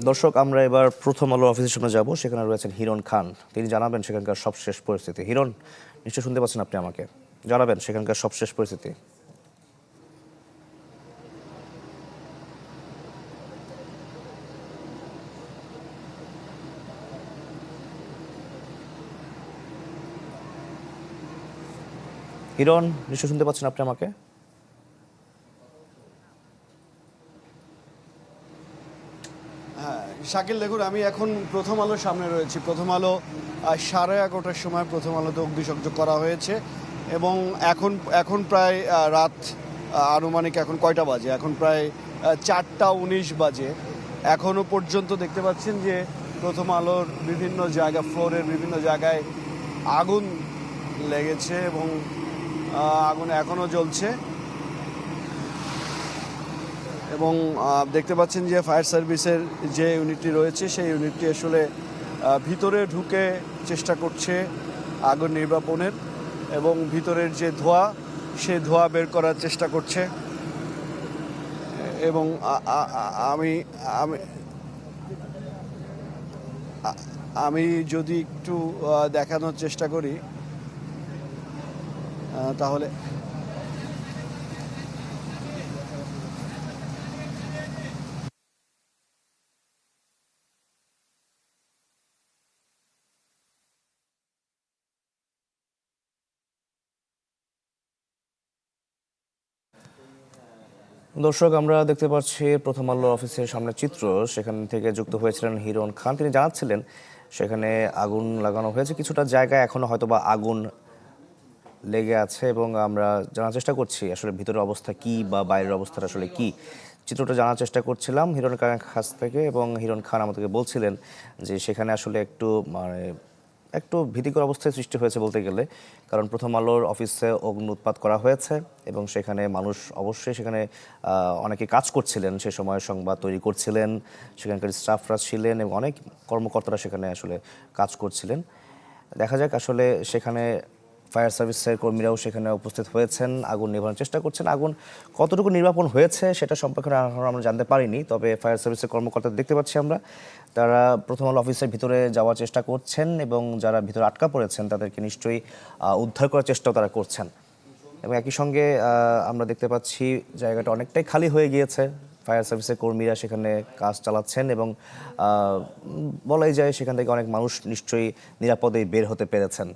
দর্শক, আমরা এবার প্রথম আলো অফিসের সামনে যাব। সেখানে রয়েছেন হিরণ খান। তিনি জানাবেন সেখানকার সবশেষ পরিস্থিতি। হিরণ, নিশ্চয় শুনতে পাচ্ছেন আপনি আমাকে? জানাবেন সেখানকার সবশেষ পরিস্থিতি। হিরণ, নিশ্চয় শুনতে পাচ্ছেন আপনি আমাকে? শাকিল, দেখুন, আমি এখন প্রথম আলোর সামনে রয়েছি। প্রথম আলো 11:30টার সময় প্রথম আলোতে অগ্নিসংযোগ করা হয়েছে এবং এখন এখন প্রায় রাত আনুমানিক এখন কয়টা বাজে? এখন প্রায় 4টা 19 বাজে। এখনও পর্যন্ত দেখতে পাচ্ছেন যে প্রথম আলোর বিভিন্ন জায়গা, ফ্লোরের বিভিন্ন জায়গায় আগুন লেগেছে এবং আগুন এখনও জ্বলছে। এবং দেখতে পাচ্ছেন যে ফায়ার সার্ভিসের যে ইউনিটটি রয়েছে সেই ইউনিটটি আসলে ভিতরে ঢুকে চেষ্টা করছে আগুন নির্বাপনের এবং ভিতরের যে ধোঁয়া, সে ধোঁয়া বের করার চেষ্টা করছে। এবং আমি আমি আমি যদি একটু দেখানোর চেষ্টা করি তাহলে দর্শক, আমরা দেখতে পাচ্ছি প্রথম আলো অফিসের সামনে চিত্র। সেখান থেকে যুক্ত হয়েছিলেন হিরণ খান। তিনি জানাচ্ছিলেন সেখানে আগুন লাগানো হয়েছে, কিছুটা জায়গায় এখনো হয়তোবা আগুন লেগে আছে এবং আমরা জানার চেষ্টা করছি আসলে ভিতরের অবস্থা কি বা বাইরের অবস্থাটা আসলে কি। চিত্রটা জানার চেষ্টা করছিলাম হিরণ খানের কাছ থেকে এবং হিরণ খান আমাদেরকে বলছিলেন যে সেখানে আসলে একটু ভীতিকর অবস্থায় সৃষ্টি হয়েছে বলতে গেলে, কারণ প্রথম আলোর অফিসে অগ্নি উৎপাত করা হয়েছে এবং সেখানে মানুষ অবশ্যই সেখানে অনেকে কাজ করছিলেন, সে সময় সংবাদ তৈরি করছিলেন, সেখানকার স্টাফরা ছিলেন এবং অনেক কর্মকর্তারা সেখানে আসলে কাজ করছিলেন। দেখা যাক আসলে সেখানে ফায়ার সার্ভিসের কর্মীরাও সেখানে উপস্থিত হয়েছেন, আগুন নেভানোর চেষ্টা করছেন। আগুন কতটুকু নির্বাপন হয়েছে সেটা সম্পর্কে আমরা জানতে পারিনি, তবে ফায়ার সার্ভিসের কর্মকর্তা দেখতে পাচ্ছি আমরা, তারা প্রথম আলো অফিসের ভিতরে যাওয়ার চেষ্টা করছেন এবং যারা ভিতরে আটকা পড়েছেন তাদেরকে নিশ্চয়ই উদ্ধার করার চেষ্টাও তারা করছেন। এবং একই সঙ্গে আমরা দেখতে পাচ্ছি জায়গাটা অনেকটাই খালি হয়ে গিয়েছে। ফায়ার সার্ভিসের কর্মীরা সেখানে কাজ চালাচ্ছেন এবং বলাই যায় সেখান থেকে অনেক মানুষ নিশ্চয়ই নিরাপদেই বের হতে পেরেছেন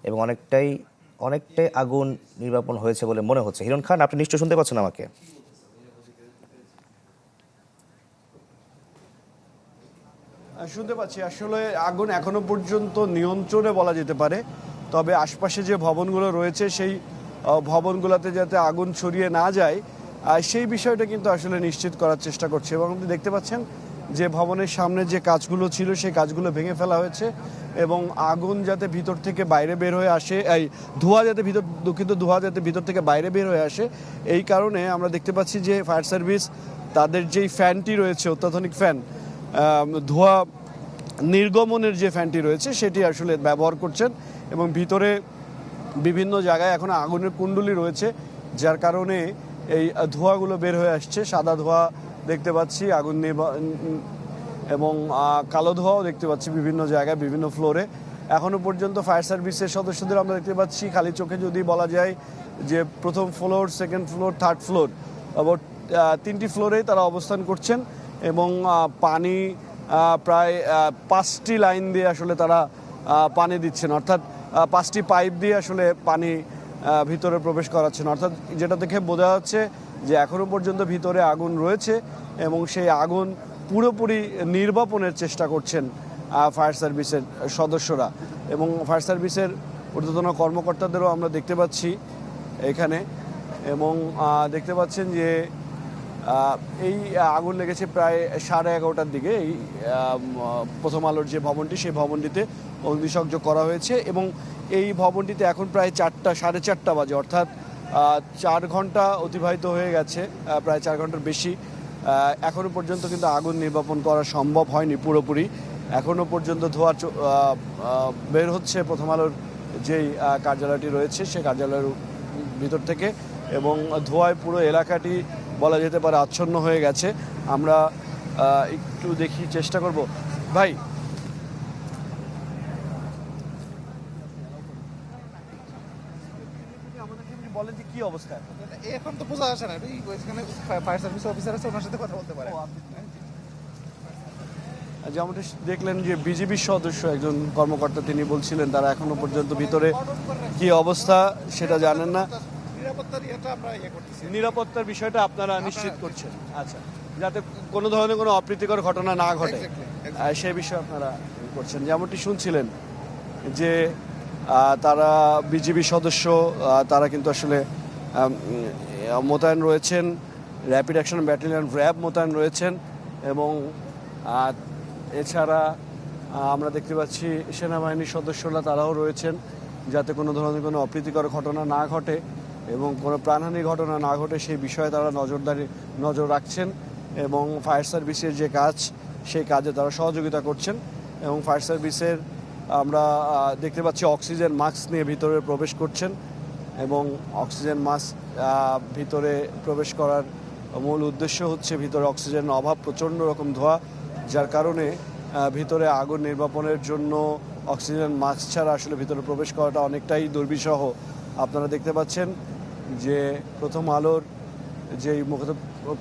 এবং অনেকটাই আগুন নির্বাপন হয়েছে বলে মনে হচ্ছে। হিরণ খান, আপনি নিশ্চয়ই শুনতে পাচ্ছেন আমাকে? শুনতে পাচ্ছি। আসলে আগুন এখনো পর্যন্ত নিয়ন্ত্রণে বলা যেতে পারে, তবে আশপাশে যে ভবনগুলো রয়েছে সেই ভবনগুলোতে যাতে আগুন ছড়িয়ে না যায় সেই বিষয়টা কিন্তু আসলে নিশ্চিত করার চেষ্টা করছে। এবং আপনি দেখতে পাচ্ছেন যে ভবনের সামনে যে কাজগুলো ছিল সেই কাজগুলো ভেঙে ফেলা হয়েছে এবং আগুন যাতে ভিতর থেকে বাইরে বের হয়ে আসে, এই ধোঁয়া যাতে ধোঁয়া যাতে ভিতর থেকে বাইরে বের হয়ে আসে, এই কারণে আমরা দেখতে পাচ্ছি যে ফায়ার সার্ভিস তাদের যেই ফ্যানটি রয়েছে, অত্যাধুনিক ফ্যান, ধোঁয়া নির্গমনের যে ফ্যানটি রয়েছে সেটি আসলে ব্যবহার করছেন এবং ভিতরে বিভিন্ন জায়গায় এখন আগুনের কুণ্ডলি রয়েছে, যার কারণে এই ধোঁয়াগুলো বের হয়ে আসছে। সাদা ধোঁয়া দেখতে পাচ্ছি আগুন এবং কালো ধোঁয়াও দেখতে পাচ্ছি বিভিন্ন জায়গায়, বিভিন্ন ফ্লোরে। এখনও পর্যন্ত ফায়ার সার্ভিসের সদস্যদের আমরা দেখতে পাচ্ছি খালি চোখে যদি বলা যায় যে প্রথম floor, second floor, third floor, আবার 3টি ফ্লোরেই তারা অবস্থান করছেন এবং পানি প্রায় 5টি লাইন দিয়ে আসলে তারা পানি দিচ্ছেন, অর্থাৎ 5টি পাইপ দিয়ে আসলে পানি ভিতরে প্রবেশ করাচ্ছেন। অর্থাৎ যেটা দেখে বোঝা যাচ্ছে যে এখনও পর্যন্ত ভিতরে আগুন রয়েছে এবং সেই আগুন পুরোপুরি নির্বাপনের চেষ্টা করছেন ফায়ার সার্ভিসের সদস্যরা এবং ফায়ার সার্ভিসের ঊর্ধ্বতন কর্মকর্তাদেরও আমরা দেখতে পাচ্ছি এখানে। এবং দেখতে পাচ্ছেন যে এই আগুন লেগেছে প্রায় 11:30টার দিকে। এই প্রথম আলোর যে ভবনটি, সেই ভবনটিতে অগ্নিসংযোগ করা হয়েছে এবং এই ভবনটিতে এখন প্রায় 4টা 4:30 বাজে, অর্থাৎ 4 ঘন্টা অতিবাহিত হয়ে গেছে, প্রায় 4 ঘন্টার বেশি। এখনও পর্যন্ত কিন্তু আগুন নির্বাপন করা সম্ভব হয়নি পুরোপুরি। এখনও পর্যন্ত ধোঁয়া বের হচ্ছে প্রথম আলোর যেই কার্যালয়টি রয়েছে সেই কার্যালয়ের ভিতর থেকে এবং ধোঁয়ায় পুরো এলাকাটি বলা যেতে পারে আচ্ছন্ন হয়ে গেছে। আমরা একটু দেখি, চেষ্টা করব। ভাই, বলেন যে কি অবস্থা? এখন তো বোঝা আসে না, ওইখানে ফায়ার সার্ভিস অফিসার আছে, ওনার সাথে কথা বলতে পারে। যেমনটি দেখলেন যে বিজিবির সদস্য একজন কর্মকর্তা, তিনি বলছিলেন তারা এখনো পর্যন্ত ভিতরে কি অবস্থা সেটা জানেন না। নিরাপত্তার ইয়েটা আমরা করতেছি। নিরাপত্তার বিষয়টা আপনারা নিশ্চিত করছেন, আচ্ছা, যাতে কোনো ধরনের কোনো অপ্রীতিকর ঘটনা না ঘটে, সেই বিষয়ে আপনারা করছেন। যেমনটি শুনছিলেন যে তারা বিজিবি সদস্য, তারা কিন্তু আসলে মোতায়েন রয়েছেন, র্যাপিড অ্যাকশন ব্যাটালিয়ন র্যাব মোতায়েন রয়েছেন, এবং এছাড়া আমরা দেখতে পাচ্ছি সেনাবাহিনীর সদস্যরা তারাও রয়েছেন, যাতে কোনো ধরনের কোনো অপ্রীতিকর ঘটনা না ঘটে এবং কোনো প্রাণহানির ঘটনা না ঘটে সেই বিষয়ে তারা নজর রাখছেন, এবং ফায়ার সার্ভিসের যে কাজ সেই কাজে তারা সহযোগিতা করছেন। এবং ফায়ার সার্ভিসের আমরা দেখতে পাচ্ছি অক্সিজেন মাস্ক নিয়ে ভিতরে প্রবেশ করছেন, এবং অক্সিজেন মাস্ক ভিতরে প্রবেশ করার মূল উদ্দেশ্য হচ্ছে ভিতরে অক্সিজেনের অভাব, প্রচণ্ড রকম ধোঁয়া, যার কারণে ভিতরে আগুন নির্বাপনের জন্য অক্সিজেন মাস্ক ছাড়া আসলে ভিতরে প্রবেশ করাটা অনেকটাই দুর্বিষহ। আপনারা দেখতে পাচ্ছেন যে প্রথম আলোর যেই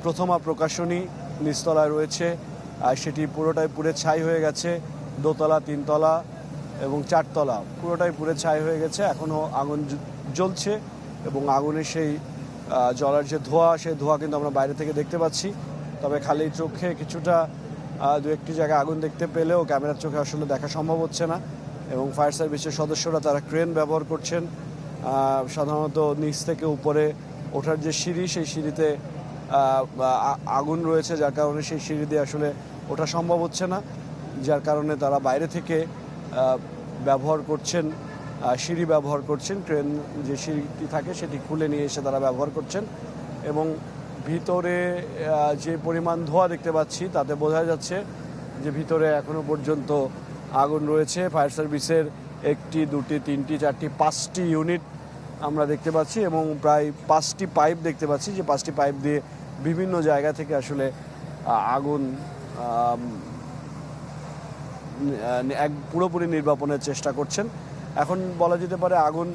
প্রথমা প্রকাশনী নিচতলায় রয়েছে, সেটি পুরোটাই পুড়ে ছাই হয়ে গেছে। দোতলা, তিনতলা এবং চারতলা পুরোটাই পুড়ে ছাই হয়ে গেছে। এখনও আগুন জ্বলছে, এবং আগুনের সেই জ্বলার যে ধোঁয়া, সেই ধোঁয়া কিন্তু আমরা বাইরে থেকে দেখতে পাচ্ছি। তবে খালি চোখে কিছুটা দু একটি জায়গায় আগুন দেখতে পেলেও ক্যামেরার চোখে আসলে দেখা সম্ভব হচ্ছে না। এবং ফায়ার সার্ভিসের সদস্যরা তারা ক্রেন ব্যবহার করছেন। সাধারণত নিচ থেকে উপরে ওঠার যে সিঁড়ি, সেই সিঁড়িতে আগুন রয়েছে, যার কারণে সেই সিঁড়ি দিয়ে আসলে ওঠা সম্ভব হচ্ছে না, যার কারণে তারা বাইরে থেকে ব্যবহার করছেন, সিঁড়ি ব্যবহার করছেন। ক্রেন যে সিঁড়িটি থাকে সেটি খুলে নিয়ে এসে তারা ব্যবহার করছেন। এবং ভিতরে যে পরিমাণ ধোঁয়া দেখতে পাচ্ছি তাতে বোঝা যাচ্ছে যে ভিতরে এখনো পর্যন্ত আগুন রয়েছে। ফায়ার সার্ভিসের একটি, দুটি, তিনটি, চারটি, 5টি ইউনিট আমরা দেখতে পাচ্ছি, এবং প্রায় 5টি পাইপ দেখতে পাচ্ছি, যে 5টি পাইপ দিয়ে বিভিন্ন জায়গা থেকে আসলে আগুন পুরোপুরি নির্বাপনের চেষ্টা করছেন। এখন বলা যেতে পারে আগুন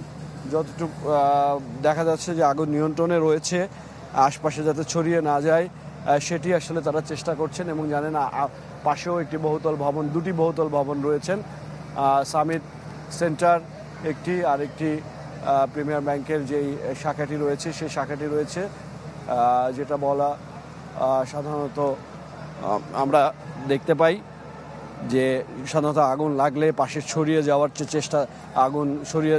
যতটুকু দেখা যাচ্ছে যে আগুন নিয়ন্ত্রণে রয়েছে, আশপাশে যাতে ছড়িয়ে না যায় সেটি আসলে তারা চেষ্টা করছেন। এবং জানেন পাশেও একটি বহুতল ভবন, দুটি বহুতল ভবন রয়েছেন, সামিট সেন্টার একটি, আর একটি প্রিমিয়ার ব্যাংকের যেই শাখাটি রয়েছে সেই শাখাটি রয়েছে, যেটা বলা সাধারণত আমরা দেখতে পাই যে সাধারণত আগুন লাগলে পাশে ছড়িয়ে যাওয়ার যে চেষ্টা, আগুন ছড়িয়ে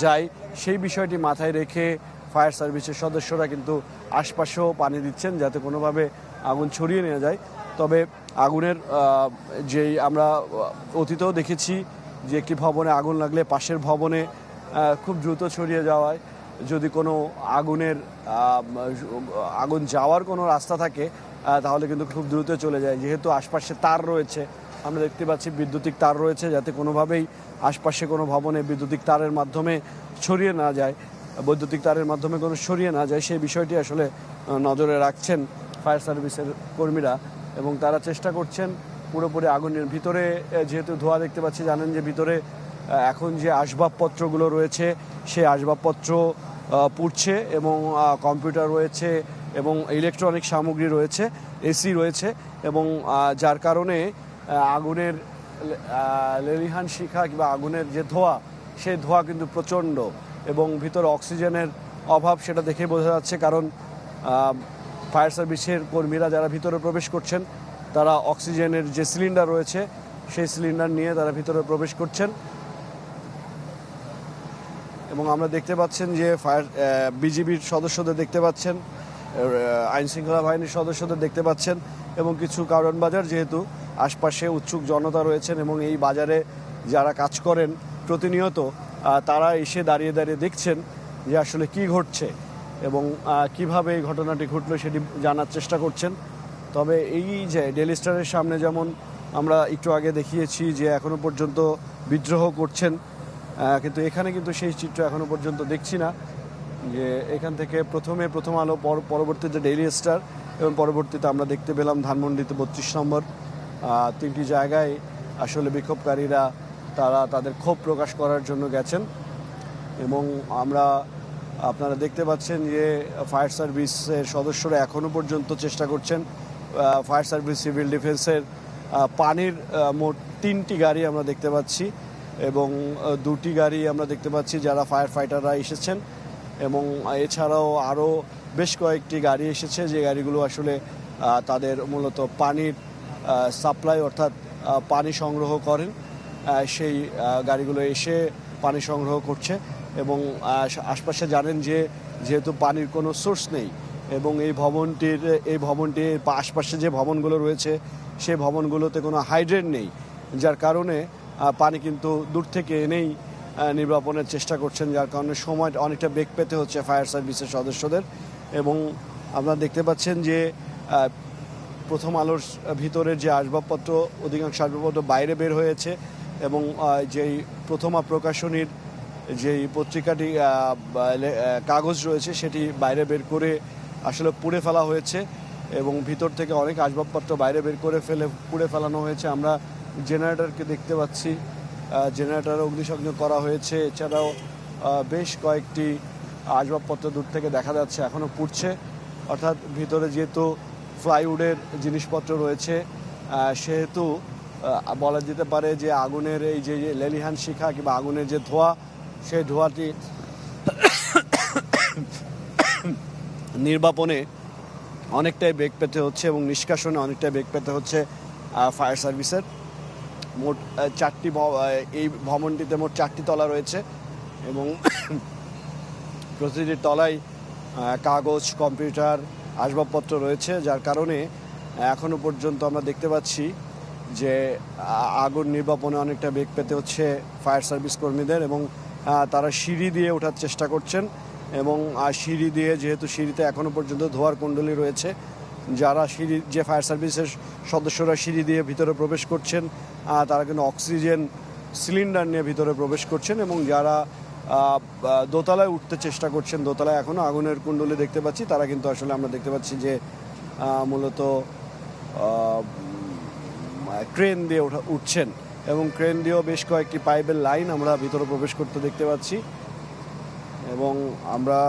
যায় সেই বিষয়টি মাথায় রেখে ফায়ার সার্ভিসের সদস্যরা কিন্তু আশপাশেও পানি দিচ্ছেন যাতে কোনোভাবে আগুন ছড়িয়ে নেওয়া যায়। তবে আগুনের যেই আমরা অতীতেও দেখেছি যে একটি ভবনে আগুন লাগলে পাশের ভবনে খুব দ্রুত ছড়িয়ে যাওয়ায়, যদি কোনো আগুন যাওয়ার কোনো রাস্তা থাকে তাহলে কিন্তু খুব দ্রুত চলে যায়। যেহেতু আশপাশে তার রয়েছে, আমরা দেখতে পাচ্ছি বৈদ্যুতিক তার রয়েছে, যাতে কোনোভাবেই আশপাশে কোনো ভবনে বৈদ্যুতিক তারের মাধ্যমে ছড়িয়ে না যায়, বৈদ্যুতিক তারের মাধ্যমে কোনো ছড়িয়ে না যায় সেই বিষয়টি আসলে নজরে রাখছেন ফায়ার সার্ভিসের কর্মীরা। এবং তারা চেষ্টা করছেন পুরোপুরি আগুনের ভিতরে, যেহেতু ধোঁয়া দেখতে পাচ্ছি, জানেন যে ভিতরে এখন যে আসবাবপত্রগুলো রয়েছে সেই আসবাবপত্র পুড়ছে, এবং কম্পিউটার রয়েছে এবং ইলেকট্রনিক সামগ্রী রয়েছে, এসি রয়েছে, এবং যার কারণে আগুনের লেলিহান শিখা কিংবা আগুনের যে ধোঁয়া, সেই ধোঁয়া কিন্তু প্রচণ্ড, এবং ভিতরে অক্সিজেনের অভাব সেটা দেখে বোঝা যাচ্ছে। কারণ ফায়ার সার্ভিসের কর্মীরা যারা ভিতরে প্রবেশ করছেন তারা অক্সিজেনের যে সিলিন্ডার রয়েছে সেই সিলিন্ডার নিয়ে তারা ভিতরে প্রবেশ করছেন। এবং আমরা দেখতে পাচ্ছেন যে বিজিবির সদস্যদের দেখতে পাচ্ছেন, আইনশৃঙ্খলা বাহিনীর সদস্যদের দেখতে পাচ্ছেন, এবং কিছু কারণ বাজার, যেহেতু আশপাশে উৎসুক জনতা রয়েছেন এবং এই বাজারে যারা কাজ করেন প্রতিনিয়ত, তারা এসে দাঁড়িয়ে দাঁড়িয়ে দেখছেন যে আসলে কি ঘটছে এবং কিভাবে এই ঘটনাটি ঘটলো সেটি জানার চেষ্টা করছেন। তবে এই যে ডেইলি স্টারের সামনে যেমন আমরা একটু আগে দেখিয়েছি যে এখনো পর্যন্ত বিদ্রোহ করছেন, কিন্তু এখানে কিন্তু সেই চিত্র এখনো পর্যন্ত দেখছি না। যে এখান থেকে প্রথম আলো, পরবর্তীতে ডেইলি স্টার, এবং পরবর্তীতে আমরা দেখতে পেলাম ধানমন্ডিতে 32 নম্বর 3টি জায়গায় আসলে বিক্ষোভকারীরা তারা তাদের ক্ষোভ প্রকাশ করার জন্য গেছেন। এবং আপনারা দেখতে পাচ্ছেন যে ফায়ার সার্ভিসের সদস্যরা এখনও পর্যন্ত চেষ্টা করছেন। ফায়ার সার্ভিস, সিভিল ডিফেন্সের পানির মোট 3টি গাড়ি আমরা দেখতে পাচ্ছি এবং 2টি গাড়ি আমরা দেখতে পাচ্ছি যারা ফায়ার ফাইটাররা এসেছেন, এবং এছাড়াও আরও বেশ কয়েকটি গাড়ি এসেছে যে গাড়িগুলো আসলে তাদের মূলত পানির সাপ্লাই অর্থাৎ পানি সংগ্রহ করেন, সেই গাড়িগুলো এসে পানি সংগ্রহ করছে। এবং আশপাশে জানেন যে যেহেতু পানির কোনো সোর্স নেই এবং এই ভবনটির আশপাশে যে ভবনগুলো রয়েছে সেই ভবনগুলোতে কোনো হাইড্রেন্ট নেই, যার কারণে পানি কিন্তু দূর থেকে এনেই নির্বাপনের চেষ্টা করছেন, যার কারণে সময় অনেকটা বেগ পেতে হচ্ছে ফায়ার সার্ভিসের সদস্যদের। এবং আপনারা দেখতে পাচ্ছেন যে প্রথম আলোর ভিতরের যে আসবাবপত্র, অধিকাংশ আসবাবপত্র বাইরে বের হয়েছে এবং যেই প্রথমা প্রকাশনীর যেই পত্রিকাটি কাগজ রয়েছে সেটি বাইরে বের করে আসলে পুড়ে ফেলা হয়েছে এবং ভিতর থেকে অনেক আসবাবপত্র বাইরে বের করে পুড়ে ফেলানো হয়েছে। আমরা জেনারেটরকে দেখতে পাচ্ছি, জেনারেটর অগ্নিসংযোগ করা হয়েছে। এছাড়াও বেশ কয়েকটি আসবাবপত্র দূর থেকে দেখা যাচ্ছে এখনও পুড়ছে, অর্থাৎ ভিতরে যেহেতু প্লাইউডের জিনিসপত্র রয়েছে সেহেতু বলা যেতে পারে যে আগুনের এই যে লেলিহান শিখা কিংবা আগুনের যে ধোঁয়া, সেই ধোঁয়াটি নির্বাপনে অনেকটাই বেগ পেতে হচ্ছে এবং নিষ্কাশনে অনেকটাই বেগ পেতে হচ্ছে ফায়ার সার্ভিসের। মোট 4টি এই ভবনটিতে মোট 4টি তলা রয়েছে এবং প্রতিটি তলায় কাগজ, কম্পিউটার, আসবাবপত্র রয়েছে, যার কারণে এখনও পর্যন্ত আমরা দেখতে পাচ্ছি যে আগুন নির্বাপনে অনেকটা বেগ পেতে হচ্ছে ফায়ার সার্ভিস কর্মীদের। এবং তারা সিঁড়ি দিয়ে ওঠার চেষ্টা করছেন এবং সিঁড়ি দিয়ে, যেহেতু সিঁড়িতে এখনও পর্যন্ত ধোঁয়ার কুণ্ডলী রয়েছে, যারা যে ফায়ার সার্ভিসের সদস্যরা সিঁড়ি দিয়ে ভিতরে প্রবেশ করছেন তারা কিন্তু অক্সিজেন সিলিন্ডার নিয়ে ভিতরে প্রবেশ করছেন এবং যারা দোতলায় উঠতে চেষ্টা করছেন, দোতলায় এখনও আগুনের কুণ্ডলী দেখতে পাচ্ছি, তারা কিন্তু আসলে আমরা দেখতে পাচ্ছি যে মূলত ক্রেন দিয়ে উঠছেন এবং ক্রেন দিয়েও বেশ কয়েকটি পাইপের লাইন আমরা ভিতরে প্রবেশ করতে দেখতে পাচ্ছি। এবং আমরা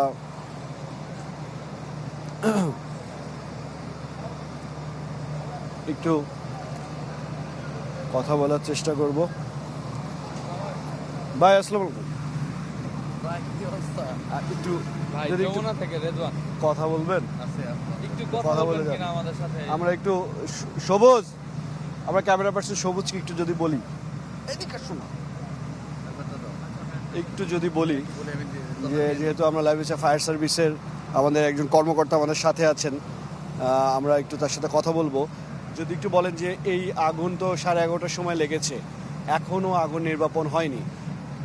একটু কথা বলার চেষ্টা করব। ভাই আসসালামু আলাইকুম, একটু যদি একটু কথা বলবেন, কথা বলে যান। আমরা একটু সবুজ, আমরা ক্যামেরা পার্সন সবুজকে একটু যদি বলি, এদিকে শোনা, একটু যদি বলি যে যেহেতু আমরা লাইভ ফায়ার সার্ভিসের আমাদের একজন কর্মকর্তা আমাদের সাথে আছেন, আমরা একটু তার সাথে কথা বলবো। যদি একটু বলেন যে এই আগুন তো 11:30টার সময় লেগেছে, এখনো আগুন নির্বাপন হয়নি,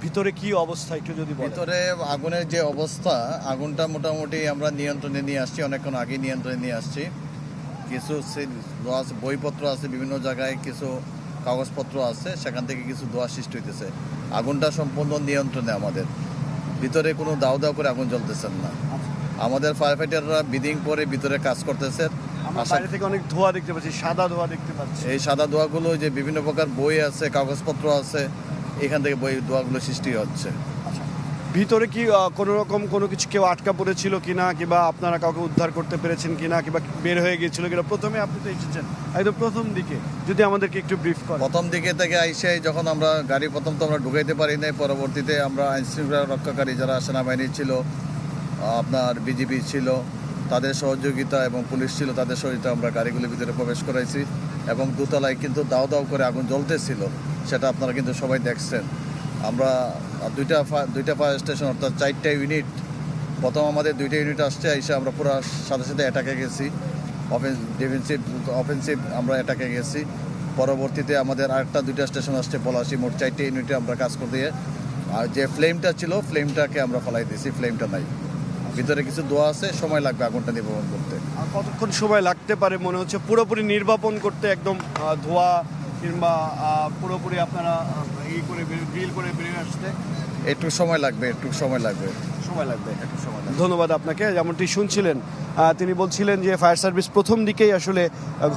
ভিতরে কি অবস্থা একটু যদি বলেন। ভিতরে আগুনের যে অবস্থা, আগুনটা মোটামুটি আমরা নিয়ন্ত্রণে নিয়ে আসছি, অনেকক্ষণ আগে নিয়ন্ত্রণে নিয়ে আসছি। কিছু বইপত্র আছে বিভিন্ন জায়গায়, কিছু কাগজপত্র আছে, সেখান থেকে কিছু ধোঁয়া সৃষ্টি হইতেছে। আগুনটা সম্পূর্ণ নিয়ন্ত্রণে আমাদের, ভিতরে কোনো দাউ দাউ করে আগুন জ্বলতেছেন না। আমাদের ফায়ার ফাইটাররা বিডিং পরে ভিতরে কাজ করতেছে। বাইরে থেকে অনেক ধোঁয়া দেখতে পাচ্ছি, সাদা ধোঁয়া দেখতে পাচ্ছি। এই সাদা ধোঁয়াগুলো যে বিভিন্ন প্রকার বই আছে, কাগজপত্র আছে, এখান থেকে বই ধোঁয়াগুলো সৃষ্টি হচ্ছে। ভিতরে কি কোনো কিছু কেউ আটকা পড়েছিল কিনা, কিংবা আপনারা কাউকে উদ্ধার করতে পেরেছেন কিনা, কিংবা বের হয়ে গিয়েছিল কিনা? প্রথমে আপনি তো এসেছেন একদম প্রথম দিকে, যদি আমাদেরকে একটু ব্রিফ করেন। প্রথম দিকে থেকে আইসে যখন আমরা গাড়ি প্রথম তো আমরা ঢুকাইতে পারি নাই, পরবর্তীতে আমরা আইনশৃঙ্খলা রক্ষাকারী যারা সেনাবাহিনী ছিল, আপনার বিজিবি ছিল, তাদের সহযোগিতা এবং পুলিশ ছিল, তাদের সহযোগিতা আমরা গাড়িগুলির ভিতরে প্রবেশ করাইছি এবং দোতলায় কিন্তু দাও দাও করে আগুন জ্বলতেছিল, সেটা আপনারা কিন্তু সবাই দেখছেন। আমরা দুইটা ফায়ার স্টেশন অর্থাৎ 4টা ইউনিট, প্রথম আমাদের 2টা ইউনিট আসছে, এসে আমরা পুরো সাথে সাথে অ্যাটাকে গেছি, অফেন্সিভ আমরা অ্যাটাকে গেছি। পরবর্তীতে আমাদের আরেকটা 2টা স্টেশন আসছে পলাশি, মোট 4টে ইউনিটে আমরা কাজ করে দিয়ে, আর যে ফ্লেমটা ছিল ফ্লেমটাকে আমরা ফলাই দিয়েছি, ফ্লেমটা নাই, ভিতরে কিছু ধোঁয়া আছে, সময় লাগবে আগুনটা নির্বাপন করতে। আর কতক্ষণ সময় লাগতে পারে মনে হচ্ছে পুরোপুরি নির্বাপন করতে, একদম ধোঁয়া কিংবা পুরোপুরি আপনারা ড্রিল করে বেরিয়ে আসতে? একটু সময় লাগবে, সময় লাগবে। একটু সময় লাগবে। ধন্যবাদ আপনাকে। যেমনটি শুনছিলেন, তিনি বলছিলেন যে ফায়ার সার্ভিস প্রথম দিকেই আসলে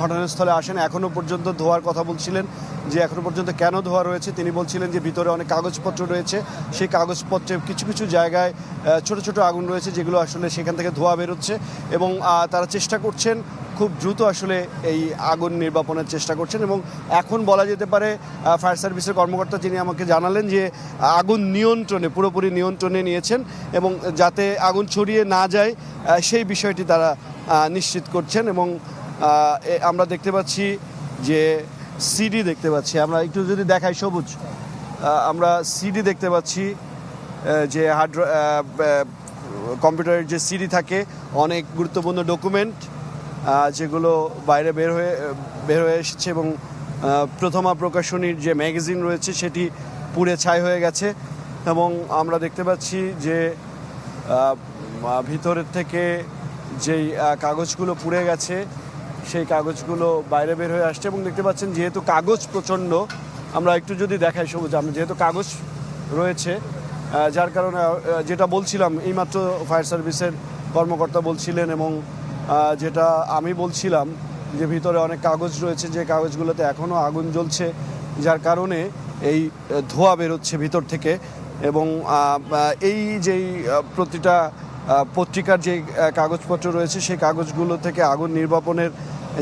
ঘটনাস্থলে আসেন, এখনো পর্যন্ত ধোয়ার কথা বলছিলেন, যে এখনো পর্যন্ত কেন ধোয়া রয়েছে। তিনি বলছিলেন যে ভিতরে অনেক কাগজপত্র রয়েছে, সেই কাগজপত্রে কিছু কিছু জায়গায় ছোট ছোট আগুন রয়েছে, যেগুলো আসলে সেখান থেকে ধোয়া বেরোচ্ছে এবং তারা চেষ্টা করছেন খুব দ্রুত আসলে এই আগুন নির্বাপনের চেষ্টা করছেন। এবং এখন বলা যেতে পারে ফায়ার সার্ভিসের কর্মকর্তা যিনি আমাকে জানালেন যে আগুন নিয়ন্ত্রণে, পুরোপুরি নিয়ন্ত্রণে নিয়েছেন এবং যাতে আগুন ছড়িয়ে না যায় সেই বিষয়টি তারা নিশ্চিত করছেন। এবং আমরা দেখতে পাচ্ছি যে সিডি দেখতে পাচ্ছি, আমরা একটু যদি দেখাই সবুজ, আমরা সিডি দেখতে পাচ্ছি, যে হার্ড কম্পিউটারের যে সিডি থাকে, অনেক গুরুত্বপূর্ণ ডকুমেন্ট যেগুলো বাইরে বের হয়ে এসেছে এবং প্রথমা প্রকাশনীর যে ম্যাগাজিন রয়েছে সেটি পুড়ে ছাই হয়ে গেছে। এবং আমরা দেখতে পাচ্ছি যে ভিতরের থেকে যেই কাগজগুলো পুড়ে গেছে সেই কাগজগুলো বাইরে বের হয়ে আসছে। এবং দেখতে পাচ্ছেন যেহেতু কাগজ প্রচণ্ড, আমরা একটু যদি দেখাই সবুজ, আমরা যেহেতু কাগজ রয়েছে, যার কারণে যেটা বলছিলাম এইমাত্র ফায়ার সার্ভিসের কর্মকর্তা বলছিলেন এবং যেটা আমি বলছিলাম যে ভিতরে অনেক কাগজ রয়েছে, যে কাগজগুলোতে এখনও আগুন জ্বলছে, যার কারণে এই ধোঁয়া বেরোচ্ছে ভিতর থেকে। এবং এই যেই প্রতিটা পত্রিকার যে কাগজপত্র রয়েছে সেই কাগজগুলো থেকে আগুন নির্বাপনের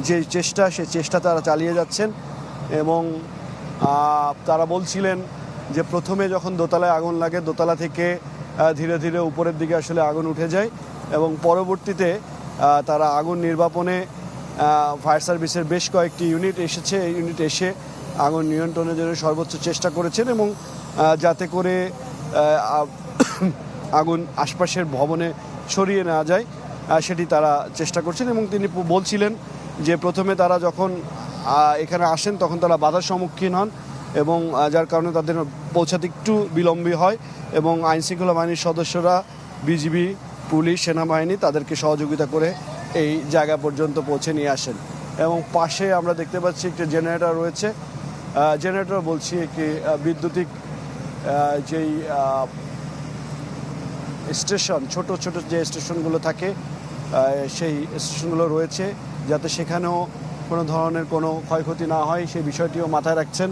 যে চেষ্টা, সেই চেষ্টা তারা চালিয়ে যাচ্ছেন। এবং তারা বলছিলেন যে প্রথমে যখন দোতলায় আগুন লাগে, দোতলা থেকে ধীরে ধীরে উপরের দিকে আসলে আগুন উঠে যায় এবং পরবর্তীতে তারা আগুন নির্বাপনে ফায়ার সার্ভিসের বেশ কয়েকটি ইউনিট এসেছে, এই ইউনিট এসে আগুন নিয়ন্ত্রণের জন্য সর্বোচ্চ চেষ্টা করেছেন এবং যাতে করে আগুন আশপাশের ভবনে ছড়িয়ে না যায় সেটি তারা চেষ্টা করছেন। এবং তিনি বলছিলেন যে প্রথমে তারা যখন এখানে আসেন তখন তারা বাধার সম্মুখীন হন এবং যার কারণে তাদের পৌঁছাতে একটু বিলম্বী হয় এবং আইনশৃঙ্খলা বাহিনীর সদস্যরা, বিজিবি, পুলিশ, সেনাবাহিনী তাদেরকে সহযোগিতা করে এই জায়গা পর্যন্ত পৌঁছে নিয়ে আসেন। এবং পাশে আমরা দেখতে পাচ্ছি একটি জেনারেটর রয়েছে, জেনারেটর বলছি একটি বৈদ্যুতিক যেই স্টেশন, ছোট ছোট যে স্টেশনগুলো থাকে সেই স্টেশনগুলো রয়েছে, যাতে সেখানেও কোনো ধরনের কোনো ক্ষয়ক্ষতি না হয় সেই বিষয়টিও মাথায় রাখছেন।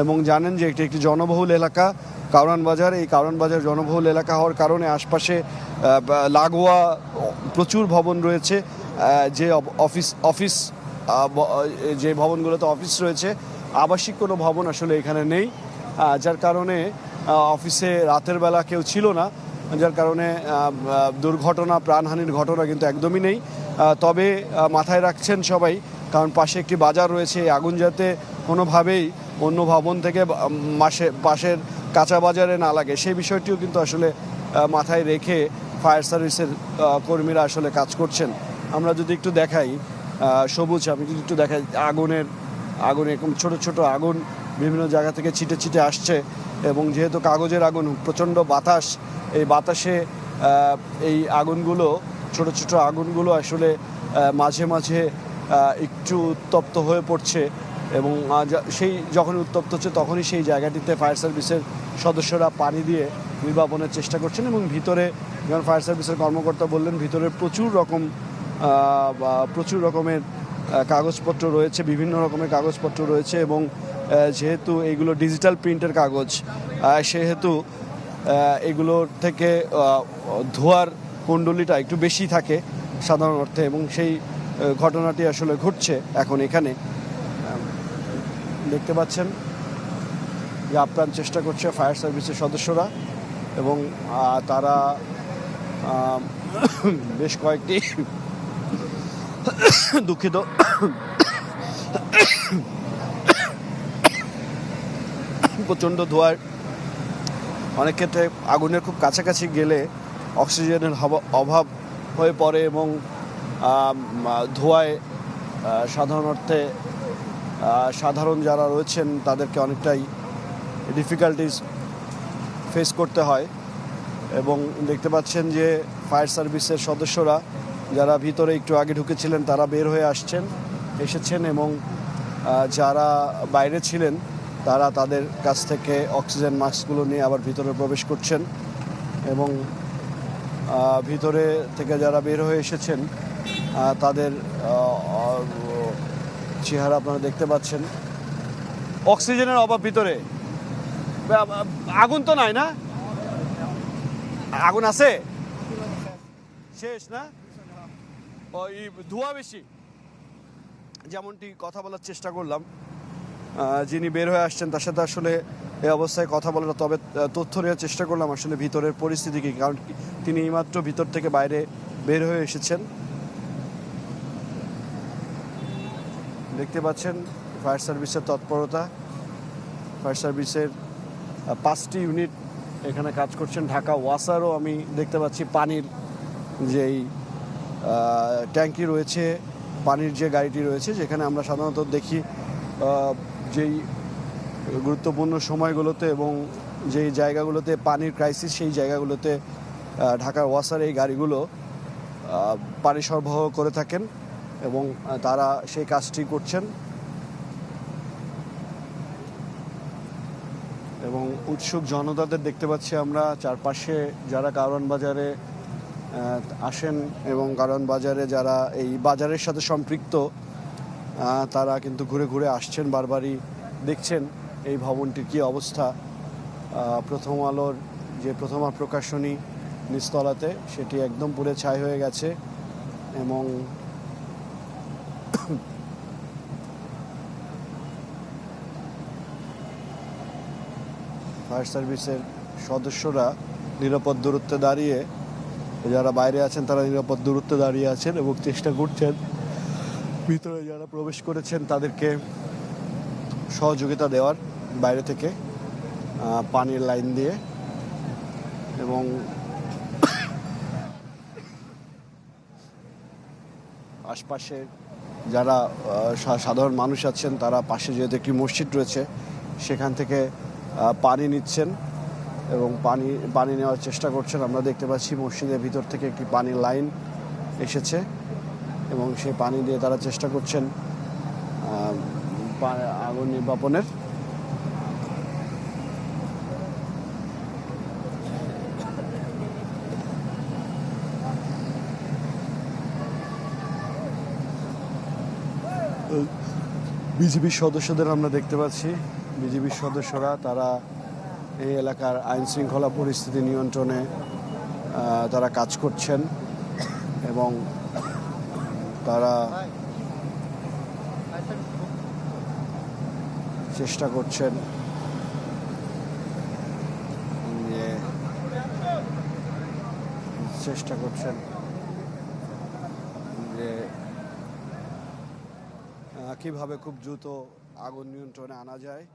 এবং জানেন যে এটি একটি জনবহুল এলাকা, কারওয়ান বাজার। এই কারওয়ান বাজার জনবহুল এলাকা হওয়ার কারণে আশপাশে লাগোয়া প্রচুর ভবন রয়েছে, যে অফিস যে ভবনগুলোতে অফিস রয়েছে, আবাসিক কোনো ভবন আসলে এখানে নেই, যার কারণে অফিসে রাতের বেলা কেউ ছিল না, যার কারণে দুর্ঘটনা, প্রাণহানির ঘটনা কিন্তু একদমই নেই। তবে মাথায় রাখছেন সবাই, কারণ পাশে একটি বাজার রয়েছে, আগুন যাতে কোনোভাবেই অন্য ভবন থেকে পাশের কাঁচা বাজারে না লাগে সেই বিষয়টিও কিন্তু আসলে মাথায় রেখে ফায়ার সার্ভিসের কর্মীরা আসলে কাজ করছেন। আমরা যদি একটু দেখাই সবুজ, আমি যদি একটু দেখাই আগুন এরকম ছোট ছোট আগুন বিভিন্ন জায়গা থেকে ছিটে ছিটে আসছে এবং যেহেতু কাগজের আগুন, প্রচণ্ড বাতাস, এই বাতাসে এই আগুনগুলো, ছোট ছোট আগুনগুলো আসলে মাঝে মাঝে একটু উত্তপ্ত হয়ে পড়ছে এবং সেই যখন উত্তপ্ত হচ্ছে তখনই সেই জায়গাটিতে ফায়ার সার্ভিসের সদস্যরা পানি দিয়ে নির্বাপনের চেষ্টা করছেন। এবং ভিতরে যেমন ফায়ার সার্ভিসের কর্মকর্তা বললেন, ভিতরে প্রচুর রকমের কাগজপত্র রয়েছে, বিভিন্ন রকমের কাগজপত্র রয়েছে এবং যেহেতু এইগুলো ডিজিটাল প্রিন্টের কাগজ, সেহেতু এগুলোর থেকে ধোঁয়ার কুণ্ডলীটা একটু বেশি থাকে সাধারণ অর্থে এবং সেই ঘটনাটি আসলে ঘটছে এখন এখানে। দেখতে পাচ্ছেন যে আপ্রাণ চেষ্টা করছে ফায়ার সার্ভিসের সদস্যরা এবং তারা বেশ কয়েকটি দুঃখিত প্রচণ্ড ধোঁয়ার, অনেক ক্ষেত্রে আগুনের খুব কাছাকাছি গেলে অক্সিজেনের অভাব হয়ে পড়ে এবং ধোঁয়ায় সাধারণ অর্থে সাধারণ যারা রয়েছেন তাদেরকে অনেকটাই ডিফিকাল্টিস ফেস করতে হয়। এবং দেখতে পাচ্ছেন যে ফায়ার সার্ভিসের সদস্যরা যারা ভিতরে একটু আগে ঢুকেছিলেন তারা বের হয়ে এসেছেন এবং যারা বাইরে ছিলেন তারা তাদের কাছ থেকে অক্সিজেন মাস্কগুলো নিয়ে আবার ভিতরে প্রবেশ করছেন। এবং ভিতরে থেকে যারা বের হয়ে এসেছেন তাদের চেহারা আপনারা দেখতে পাচ্ছেন। অক্সিজেনের অভাব ভিতরে, আগুন তো নাই না? আগুন আছে? শেষ না? ওই ধোঁয়া বেশি। যেমনটি কথা বলার চেষ্টা করলাম, যিনি বের হয়ে আসছেন তার সাথে আসলে এই অবস্থায় কথা বলার, তবে তথ্য নেওয়ার চেষ্টা করলাম আসলে ভিতরের পরিস্থিতি কী, কারণ তিনি এইমাত্র ভিতর থেকে বাইরে বের হয়ে এসেছেন। দেখতে পাচ্ছেন ফায়ার সার্ভিসের তৎপরতা। ফায়ার সার্ভিসের 5টি ইউনিট এখানে কাজ করছেন। ঢাকা ওয়াসারও আমি দেখতে পাচ্ছি পানির যেই ট্যাঙ্কি রয়েছে, পানির যে গাড়িটি রয়েছে, যেখানে আমরা সাধারণত দেখি যেই গুরুত্বপূর্ণ সময়গুলোতে এবং যেই জায়গাগুলোতে পানির ক্রাইসিস, সেই জায়গাগুলোতে ঢাকার ওয়াসার এই গাড়িগুলো পানি সরবরাহ করে থাকেন এবং তারা সেই কাজটি করছেন। এবং উৎসুক জনতাদের দেখতে পাচ্ছি আমরা চারপাশে, যারা কারওয়ান বাজারে আসেন এবং কারওয়ান বাজারে যারা এই বাজারের সাথে সম্পৃক্ত, তারা কিন্তু ঘুরে ঘুরে আসছেন, বারবারই দেখছেন এই ভবনটির কী অবস্থা। প্রথম আলোর যে প্রথমা প্রকাশনী নিচতলাতে, সেটি একদম পুড়ে ছাই হয়ে গেছে এবং ফায়ার সার্ভিসের সদস্যরা নিরাপদ দূরত্বে দাঁড়িয়ে, যারা বাইরে আছেন তারা নিরাপদ দূরত্বে দাঁড়িয়ে আছেন এবং চেষ্টা করছেন ভিতরে যারা প্রবেশ করেছেন তাদেরকে সহযোগিতা দেওয়ার, বাইরে থেকে পানির লাইন দিয়ে। এবং আশপাশে যারা সাধারণ মানুষ আছেন তারা পাশে যেহেতু একটি মসজিদ রয়েছে সেখান থেকে পানি নিচ্ছেন এবং পানি নেওয়ার চেষ্টা করছেন। আমরা দেখতে পাচ্ছি মসজিদের ভিতর থেকে একটি পানির লাইন এসেছে এবং সেই পানি দিয়ে তারা চেষ্টা করছেন আগুন নির্বাপনের। বিজিবির সদস্যদের আমরা দেখতে পাচ্ছি, বিজিবির সদস্যরা তারা এই এলাকার আইন শৃঙ্খলা পরিস্থিতি নিয়ন্ত্রণে তারা কাজ করছেন এবং তারা চেষ্টা করছেন যে কীভাবে খুব দ্রুত আগুন নিয়ন্ত্রণে আনা যায়।